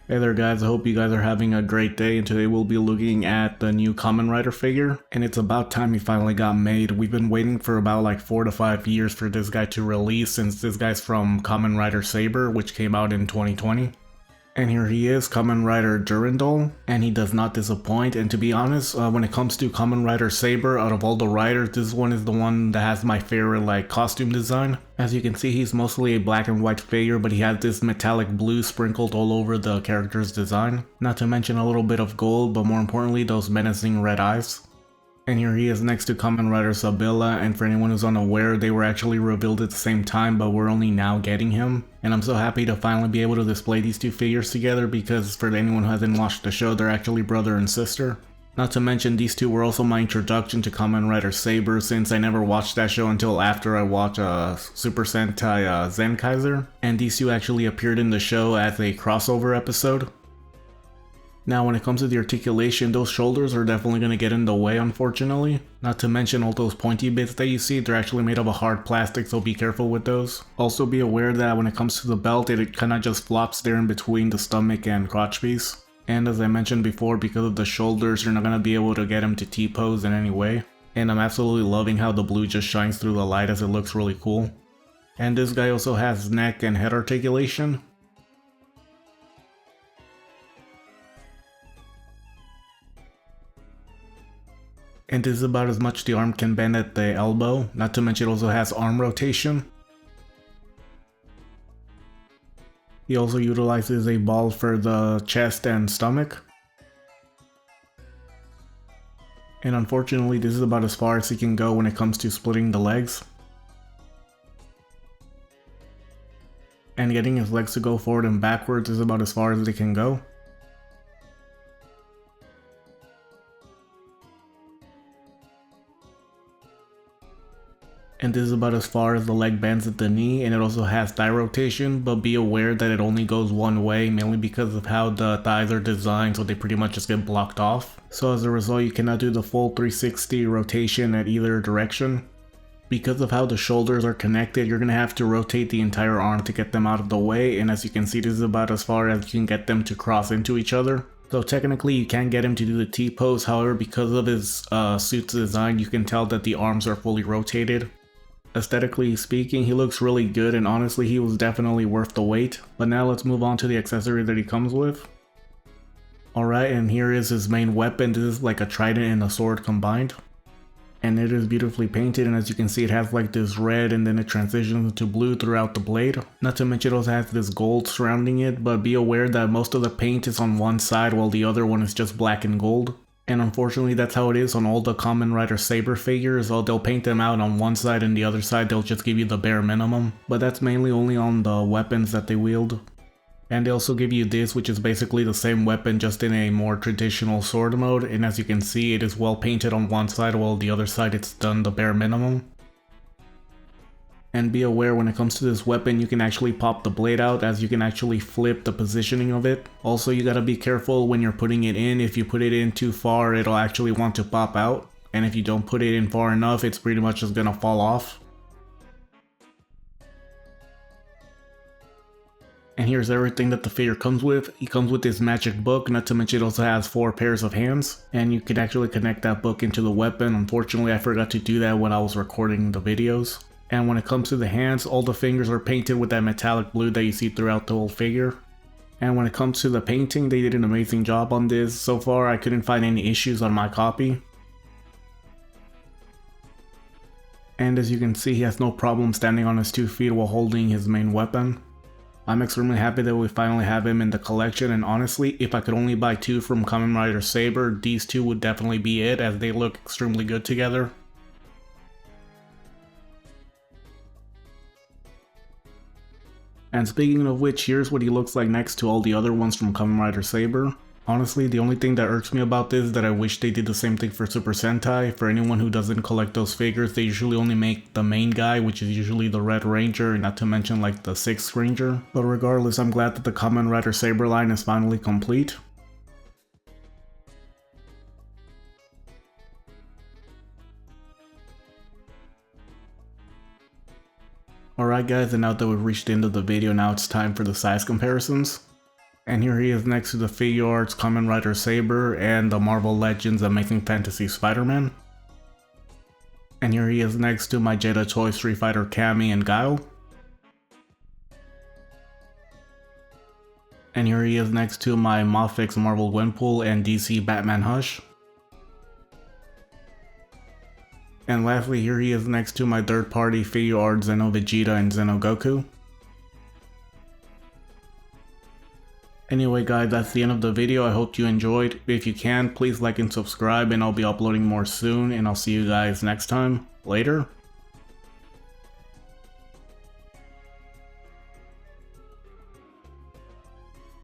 Hey there guys, I hope you guys are having a great day, and today we'll be looking at the new Kamen Rider figure, and it's about time he finally got made. We've been waiting for about like 4 to 5 years for this guy to release, since this guy's from Kamen Rider Saber, which came out in 2020. And here he is, Kamen Rider Durendal, and he does not disappoint. And to be honest, when it comes to Kamen Rider Saber, out of all the riders, this one is the one that has my favorite like costume design. As you can see, he's mostly a black and white figure, but he has this metallic blue sprinkled all over the character's design. Not to mention a little bit of gold, but more importantly those menacing red eyes. And here he is next to Kamen Rider Sabilla, and for anyone who's unaware, they were actually revealed at the same time, but we're only now getting him. And I'm so happy to finally be able to display these two figures together, because for anyone who hasn't watched the show, they're actually brother and sister. Not to mention, these two were also my introduction to Kamen Rider Saber, since I never watched that show until after I watched Super Sentai Zenkaiser, and these two actually appeared in the show as a crossover episode. Now when it comes to the articulation, those shoulders are definitely going to get in the way, unfortunately. Not to mention all those pointy bits that you see, they're actually made of a hard plastic, so be careful with those. Also be aware that when it comes to the belt, it kinda just flops there in between the stomach and crotch piece. And as I mentioned before, because of the shoulders, you're not going to be able to get him to T-pose in any way. And I'm absolutely loving how the blue just shines through the light, as it looks really cool. And this guy also has neck and head articulation. And this is about as much the arm can bend at the elbow, not to mention it also has arm rotation. He also utilizes a ball for the chest and stomach. And unfortunately, this is about as far as he can go when it comes to splitting the legs. And getting his legs to go forward and backwards is about as far as they can go. And this is about as far as the leg bends at the knee, and it also has thigh rotation, but be aware that it only goes one way, mainly because of how the thighs are designed, so they pretty much just get blocked off. So as a result, you cannot do the full 360 rotation at either direction. Because of how the shoulders are connected, you're going to have to rotate the entire arm to get them out of the way, and as you can see, this is about as far as you can get them to cross into each other. So technically you can get him to do the T-pose, however because of his suit's design, you can tell that the arms are fully rotated. Aesthetically speaking, he looks really good, and honestly he was definitely worth the wait. But now let's move on to the accessory that he comes with. Alright, and here is his main weapon. This is like a trident and a sword combined. And it is beautifully painted, and as you can see it has like this red and then it transitions into blue throughout the blade. Not to mention it also has this gold surrounding it, but be aware that most of the paint is on one side while the other one is just black and gold. And unfortunately that's how it is on all the Kamen Rider Saber figures. They'll paint them out on one side and the other side they'll just give you the bare minimum. But that's mainly only on the weapons that they wield. And they also give you this, which is basically the same weapon just in a more traditional sword mode, and as you can see it is well painted on one side while the other side it's done the bare minimum. And be aware when it comes to this weapon, you can actually pop the blade out, as you can actually flip the positioning of it. Also you gotta be careful when you're putting it in. If you put it in too far, it'll actually want to pop out. And if you don't put it in far enough, it's pretty much just gonna fall off. And here's everything that the figure comes with. He comes with this magic book, not to mention it also has 4 pairs of hands. And you can actually connect that book into the weapon. Unfortunately I forgot to do that when I was recording the videos. And when it comes to the hands, all the fingers are painted with that metallic blue that you see throughout the whole figure. And when it comes to the painting, they did an amazing job on this. So far, I couldn't find any issues on my copy. And as you can see, he has no problem standing on his 2 feet while holding his main weapon. I'm extremely happy that we finally have him in the collection, and honestly, if I could only buy 2 from Kamen Rider Saber, these 2 would definitely be it, as they look extremely good together. And speaking of which, here's what he looks like next to all the other ones from Kamen Rider Saber. Honestly, the only thing that irks me about this is that I wish they did the same thing for Super Sentai. For anyone who doesn't collect those figures, they usually only make the main guy, which is usually the Red Ranger, not to mention like the 6th Ranger. But regardless, I'm glad that the Kamen Rider Saber line is finally complete. Alright guys, and now that we've reached the end of the video, now it's time for the size comparisons. And here he is next to the Figuarts Kamen Rider Saber and the Marvel Legends Amazing Fantasy Spider-Man. And here he is next to my Jada Toy Street Fighter Kamen and Guile. And here he is next to my Mofix Marvel Gwenpool and DC Batman Hush. And lastly, here he is next to my third party Figuarts Zeno Vegeta and Zeno Goku. Anyway guys, that's the end of the video. I hope you enjoyed. If you can, please like and subscribe, and I'll be uploading more soon, and I'll see you guys next time. Later.